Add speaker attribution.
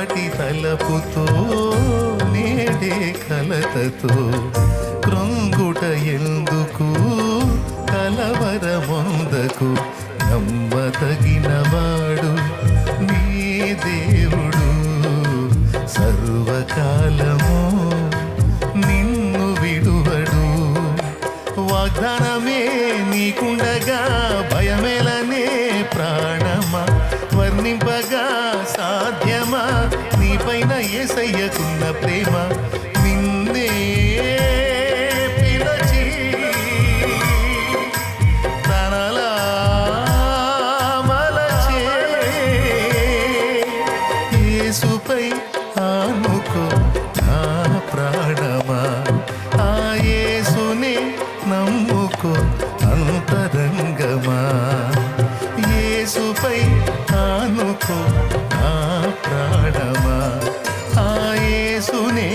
Speaker 1: అప్పటి తలపుతో నేడే కలతతో కృంగుట ఎందుకు కలవరమొందకు నమ్మదగినవాడు నీ దేవుడు సర్వకాలము నిన్ను విడువడు. వాగ్దానమే నీకుండగా భయమేలనే ప్రాణమా, వర్ణింపగా సాధ్యమా నీపైన యేసయ్యకున్న ప్రేమ. నిన్నే పిలచి తనలా మలచే యేసుపై ఆనుకో నా ప్రాణమా, ఆ యేసునే నమ్ముకో అంతరంగమా. యేసుపై ఆనుకో నా ప్రాణమా, ఆ యేసునే